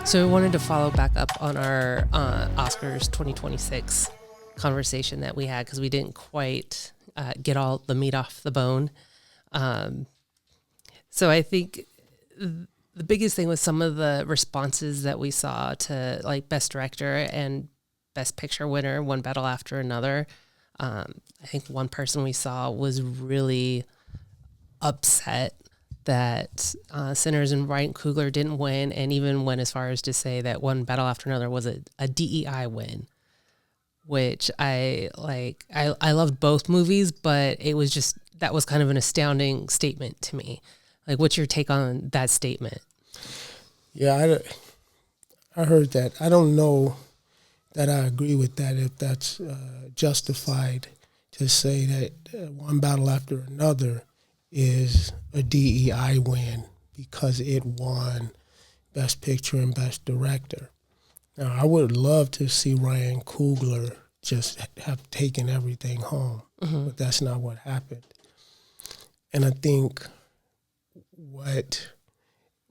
So we wanted to follow back up on our Oscars 2026 conversation that we had because we didn't quite get all the meat off the bone. So I think the biggest thing was some of the responses that we saw to like Best Director and Best Picture winner, one battle after another. I think one person we saw was really upset that Sinners and Ryan Coogler didn't win, and even went as far as to say that One Battle After Another was a DEI win, which I like. I loved both movies, but it was just, that was kind of an astounding statement to me. Like, what's your take on that statement? Yeah, I heard that. I don't know that I agree with that, if that's justified to say that One Battle After Another is a DEI win because it won Best Picture and Best Director. Now, I would love to see Ryan Coogler just have taken everything home, but that's not what happened. And I think what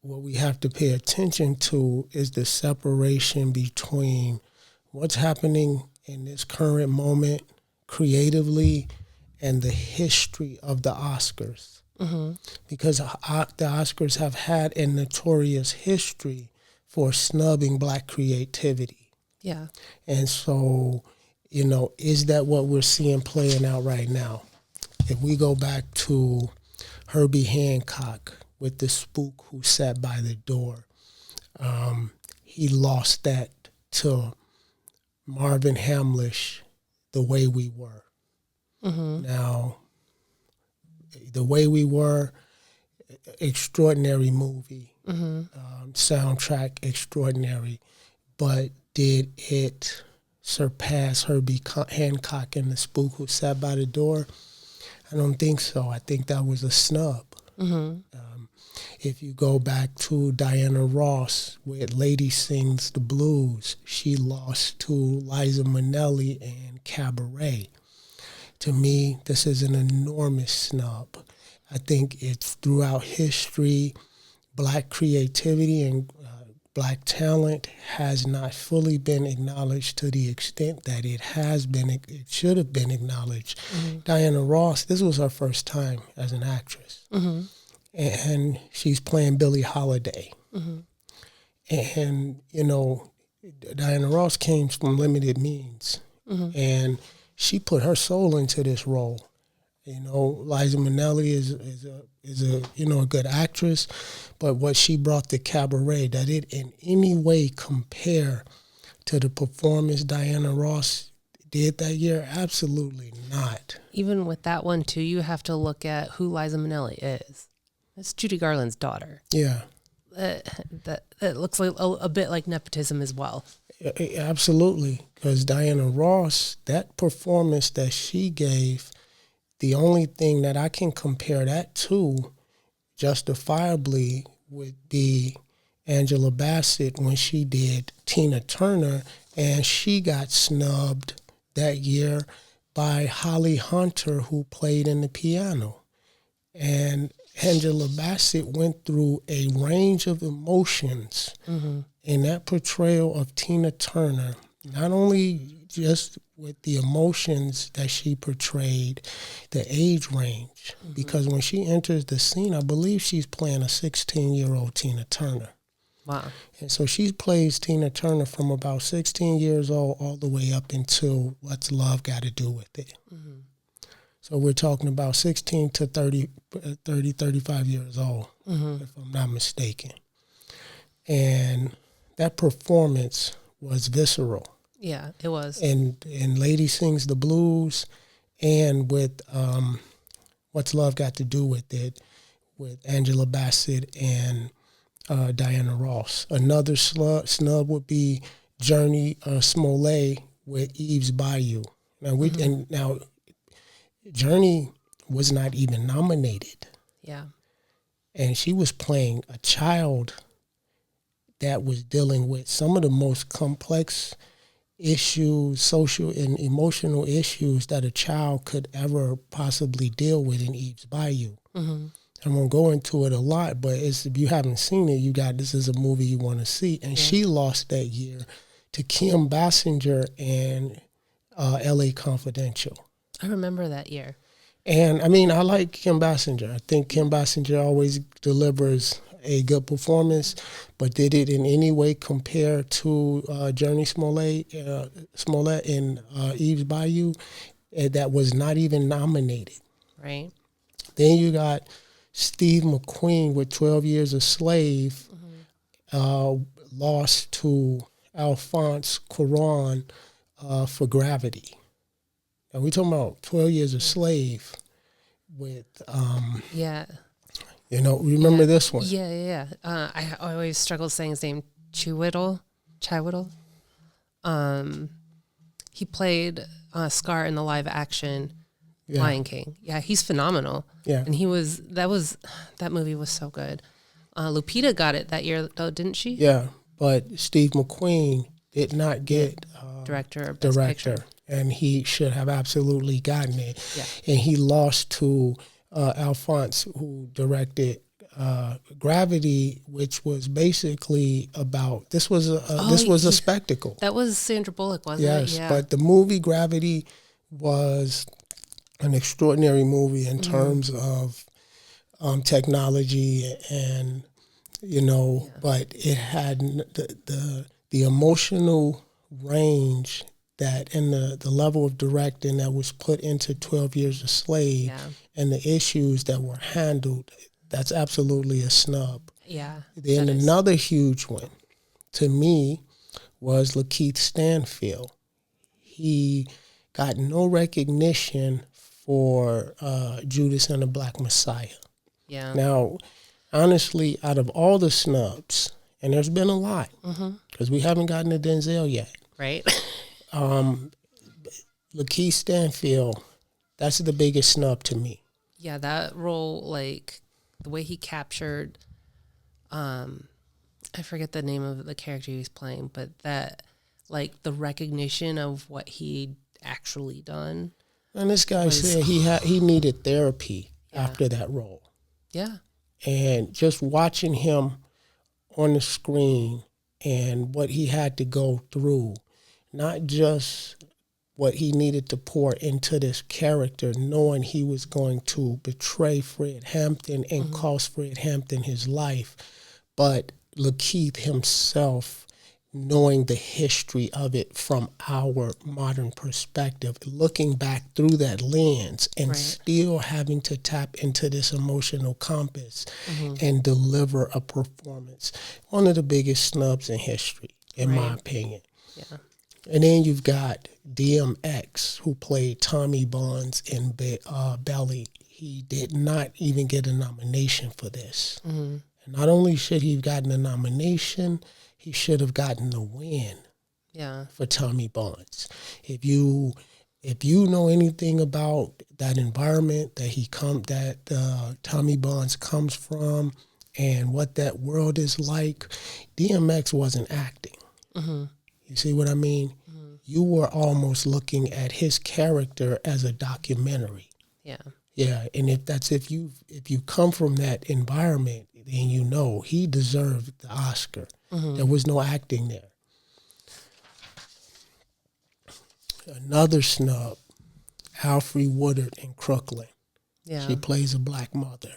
we have to pay attention to is the separation between what's happening in this current moment creatively and the history of the Oscars. Because the Oscars have had a notorious history for snubbing Black creativity. Yeah. And so, is that what we're seeing playing out right now? If we go back to Herbie Hancock with The Spook Who Sat by the Door, he lost that to Marvin Hamlish, The Way We Were. Now, The Way We Were, extraordinary movie, soundtrack extraordinary, but did it surpass Herbie Hancock and The Spook Who Sat by the Door? I don't think so. I think that was a snub. If you go back to Diana Ross with Lady Sings the Blues, she lost to Liza Minnelli and Cabaret. To me, this is an enormous snub. I think it's throughout history, Black creativity and Black talent has not fully been acknowledged to the extent that it has been, it should have been acknowledged. Diana Ross, this was her first time as an actress. And she's playing Billie Holiday. And, Diana Ross came from limited means. And she put her soul into this role. Liza Minnelli is a good actress, but what she brought to Cabaret, that it in any way compare to the performance Diana Ross did that year? Absolutely not. Even with that one too, you have to look at who Liza Minnelli is. It's Judy Garland's daughter. Yeah. That looks like a bit like nepotism as well. Absolutely, because Diana Ross, that performance that she gave, the only thing that I can compare that to justifiably would be Angela Bassett when she did Tina Turner, and she got snubbed that year by Holly Hunter, who played in the piano. And Angela Bassett went through a range of emotions in that portrayal of Tina Turner, not only just with the emotions that she portrayed, the age range, because when she enters the scene, I believe she's playing a 16-year-old Tina Turner. Wow. And so she plays Tina Turner from about 16 years old all the way up until What's Love Got to Do with It. So we're talking about 16 to 35 years old, if I'm not mistaken. And that performance was visceral. Yeah, it was. And Lady Sings the Blues, and with What's Love Got to Do with It, with Angela Bassett and Diana Ross. Another snub would be Journey Smollett with Eve's Bayou. Now, Journey was not even nominated. Yeah. And she was playing a child that was dealing with some of the most complex issues, social and emotional issues that a child could ever possibly deal with in Eve's Bayou. I won't go into it a lot, but if you haven't seen it, this is a movie you want to see. And she lost that year to Kim Basinger and L.A. Confidential. I remember that year. And I mean, I like Kim Basinger. I think Kim Basinger always delivers a good performance, but did it in any way compare to Journey Smollett in Eve's Bayou? That was not even nominated. Right. Then you got Steve McQueen with 12 Years a Slave, lost to Alphonse Cuarón for Gravity. And we're talking about 12 Years a Slave with, remember this one? Yeah. I always struggle saying his name, Chiwetel. He played Scar in the live action Lion King. Yeah, he's phenomenal. Yeah. And that movie was so good. Lupita got it that year, though, didn't she? Yeah, but Steve McQueen did not get director or best picture. And he should have absolutely gotten it. Yeah. And he lost to Alphonse, who directed Gravity, which was basically about this was a spectacle. That was Sandra Bullock, wasn't it? Yes, but the movie Gravity was an extraordinary movie in terms of technology and but it had the emotional range that and the level of directing that was put into 12 Years a Slave and the issues that were handled. That's absolutely a snub. Yeah. Then another huge one to me was Lakeith Stanfield. He got no recognition for Judas and the Black Messiah. Yeah. Now, honestly, out of all the snubs, and there's been a lot, because we haven't gotten to Denzel yet. Right. Lakeith Stanfield, that's the biggest snub to me. Yeah, that role, like the way he captured, I forget the name of the character he was playing, but that, like the recognition of what he'd actually done. And this guy said he needed therapy after that role. Yeah. And just watching him on the screen and what he had to go through, not just what he needed to pour into this character, knowing he was going to betray Fred Hampton and cost Fred Hampton his life, but Lakeith himself knowing the history of it from our modern perspective, looking back through that lens and still having to tap into this emotional compass and deliver a performance. One of the biggest snubs in history, in my opinion. Yeah. And then you've got DMX, who played Tommy Bonds in Belly. He did not even get a nomination for this. And not only should he have gotten a nomination, he should have gotten the win for Tommy Bonds. If you know anything about that environment that Tommy Bonds comes from and what that world is like, DMX wasn't acting. You see what I mean? You were almost looking at his character as a documentary. Yeah. Yeah, and if you come from that environment, then you know he deserved the Oscar. There was no acting there. Another snub, Alfre Woodard in Crooklyn. Yeah. She plays a black mother.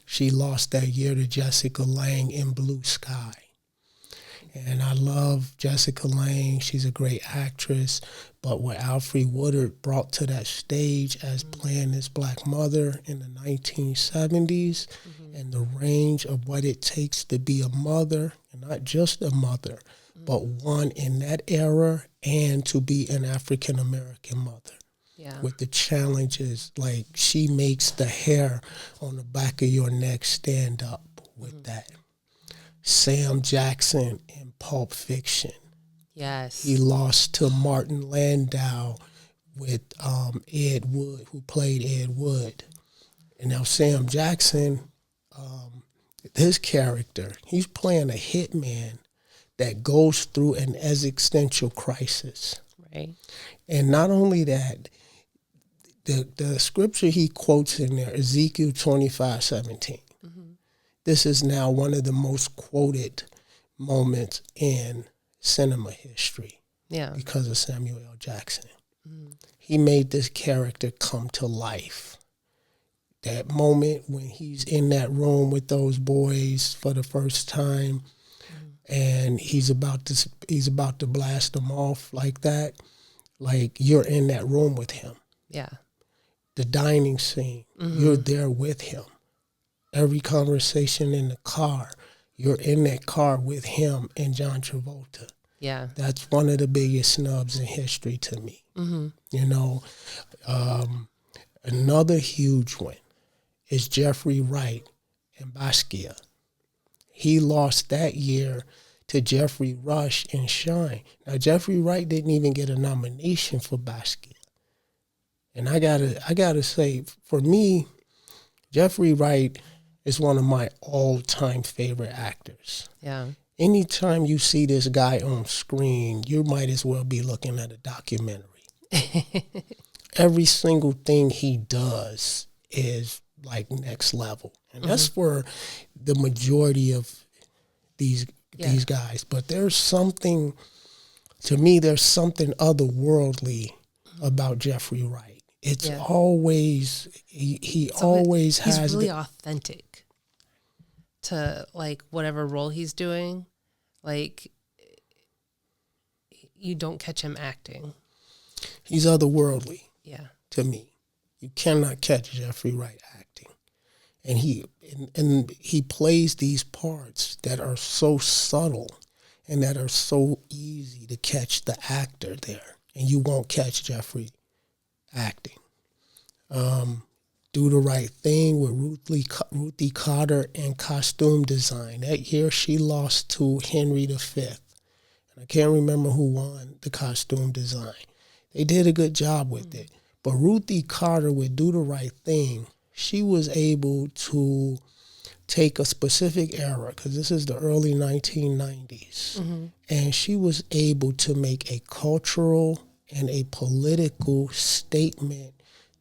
She lost that year to Jessica Lange in Blue Sky. And I love Jessica Lange. She's a great actress. But what Alfre Woodard brought to that stage as playing this black mother in the 1970s and the range of what it takes to be a mother, and not just a mother, but one in that era and to be an African-American mother. Yeah. With the challenges, like she makes the hair on the back of your neck stand up with that. Sam Jackson in Pulp Fiction. Yes. He lost to Martin Landau with Ed Wood, who played Ed Wood. And now Sam Jackson, his character, he's playing a hitman that goes through an existential crisis. Right. And not only that, the scripture he quotes in there, Ezekiel 25:17. This is now one of the most quoted moments in cinema history. Yeah. Because of Samuel L. Jackson. He made this character come to life. That moment when he's in that room with those boys for the first time, and he's about to blast them off like that, like you're in that room with him. Yeah. The dining scene, you're there with him. Every conversation in the car, you're in that car with him and John Travolta. Yeah. That's one of the biggest snubs in history to me. You know, another huge one is Jeffrey Wright in Basquiat. He lost that year to Jeffrey Rush in Shine. Now, Jeffrey Wright didn't even get a nomination for Basquiat. And I gotta say, for me, Jeffrey Wright is one of my all-time favorite actors. Yeah. Anytime you see this guy on screen, you might as well be looking at a documentary. Every single thing he does is like next level. And that's for the majority of these guys. But there's something, to me, there's something otherworldly about Jeffrey Wright. It's always, he always has. He's really authentic to like whatever role he's doing. Like you don't catch him acting. He's otherworldly. Yeah. To me. You cannot catch Jeffrey Wright acting. And he plays these parts that are so subtle and that are so easy to catch the actor there. And you won't catch Jeffrey acting. Do the Right Thing with Ruthie Carter in costume design. That year she lost to Henry V. And I can't remember who won the costume design. They did a good job with it. But Ruthie Carter with Do the Right Thing, she was able to take a specific era, because this is the early 1990s, and she was able to make a cultural and a political statement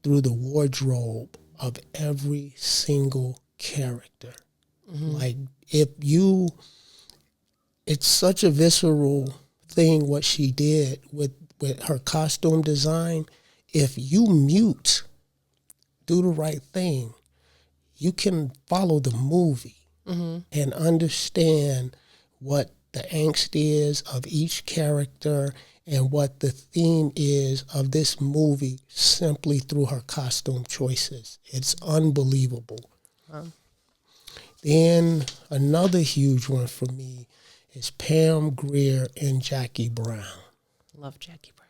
through the wardrobe of every single character. Like, it's such a visceral thing what she did with her costume design. If you mute Do the Right Thing, you can follow the movie and understand what the angst is of each character and what the theme is of this movie simply through her costume choices. It's unbelievable. Wow. Then another huge one for me is Pam Grier and Jackie Brown. Love Jackie Brown.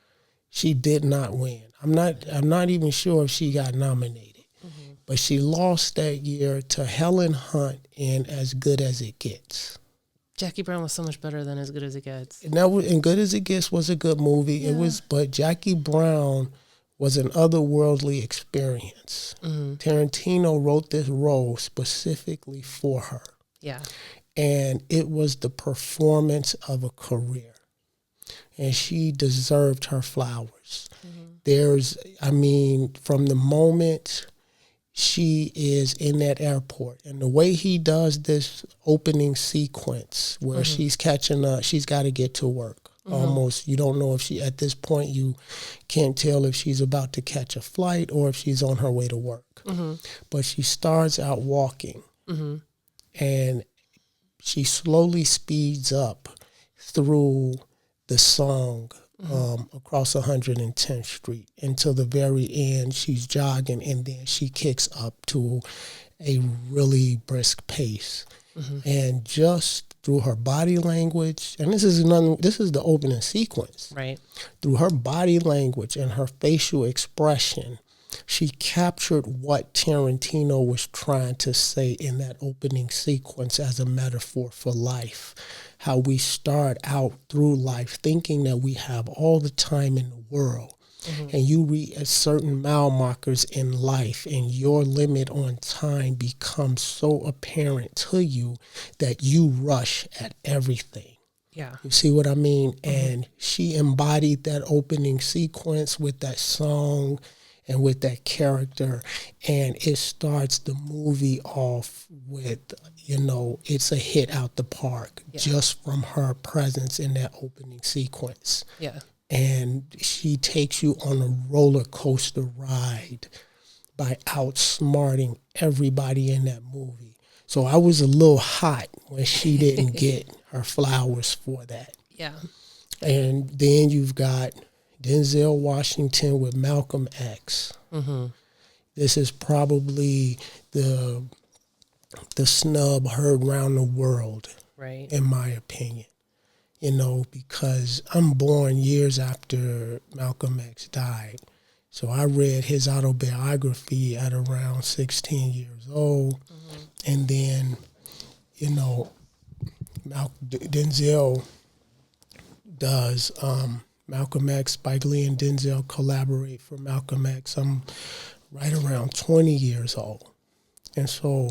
She did not win. I'm not even sure if she got nominated. But she lost that year to Helen Hunt in As Good as It Gets. Jackie Brown was so much better than As Good as It Gets. And Good as It Gets was a good movie. Yeah. But Jackie Brown was an otherworldly experience. Tarantino wrote this role specifically for her. Yeah. And it was the performance of a career. And she deserved her flowers. From the moment she is in that airport, and the way he does this opening sequence where she's catching up, she's got to get to work. Almost, you don't know if at this point, you can't tell if she's about to catch a flight or if she's on her way to work. But she starts out walking, and she slowly speeds up through the song across 110th Street until the very end. She's jogging, and then she kicks up to a really brisk pace. And just through her body language, and this is the opening sequence. Right. Through her body language and her facial expression, she captured what Tarantino was trying to say in that opening sequence as a metaphor for life. How we start out through life thinking that we have all the time in the world. And you reach certain mile markers in life, and your limit on time becomes so apparent to you that you rush at everything. Yeah. You see what I mean? And she embodied that opening sequence with that song and with that character. And it starts the movie off with, it's a hit out the park just from her presence in that opening sequence. Yeah. And she takes you on a roller coaster ride by outsmarting everybody in that movie. So I was a little hot when she didn't get her flowers for that. Yeah. And then you've got Denzel Washington with Malcolm X. Mm-hmm. This is probably the snub heard around the world, right? In my opinion. Because I'm born years after Malcolm X died. So I read his autobiography at around 16 years old. Mm-hmm. And then, Denzel does Malcolm X. Spike Lee and Denzel collaborate for Malcolm X. I'm right around 20 years old. And so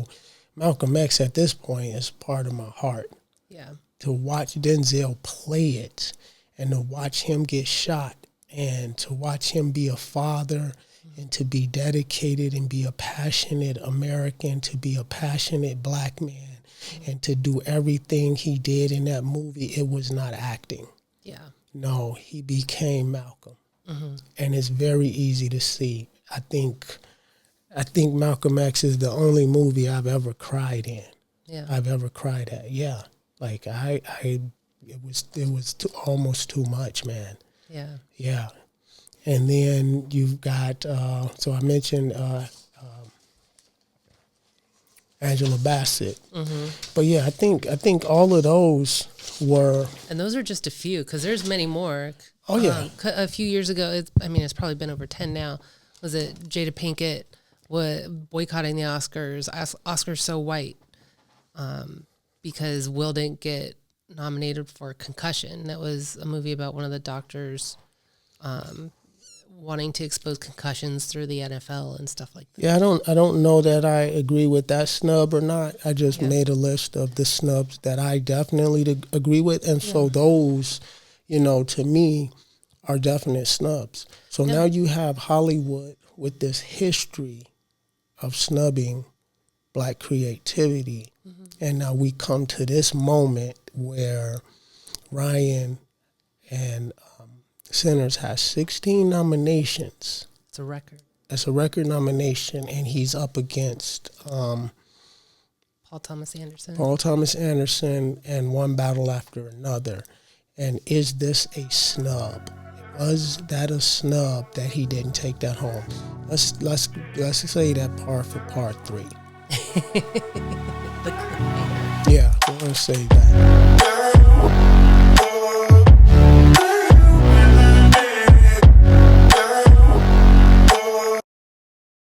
Malcolm X at this point is part of my heart. Yeah. To watch Denzel play it and to watch him get shot and to watch him be a father and to be dedicated and be a passionate American, to be a passionate black man, and to do everything he did in that movie, it was not acting. Yeah. No, he became Malcolm. Mm-hmm. And it's very easy to see. I think Malcolm X is the only movie I've ever cried in. Yeah. I've ever cried at. Yeah. Like it was almost too much, man. Yeah. Yeah. And then you've got, so I mentioned Angela Bassett. Mm-hmm. But yeah, I think all of those were. And those are just a few, because there's many more. Oh, yeah. A few years ago, it's probably been over 10 now, was it Jada Pinkett boycotting the Oscars, Oscars So White, because Will didn't get nominated for Concussion. That was a movie about one of the doctors wanting to expose concussions through the NFL and stuff like that. Yeah, I don't know that I agree with that snub or not. I just made a list of the snubs that I definitely agree with, and so those, to me, are definite snubs. So now you have Hollywood with this history of snubbing black creativity, and now we come to this moment where Ryan and Sinners has 16 nominations. It's a record. It's a record nomination, and he's up against Paul Thomas Anderson. Paul Thomas Anderson and One Battle After Another. And is this a snub? Was that a snub that he didn't take that home? Let's say that for part 3. The yeah, we're gonna say that.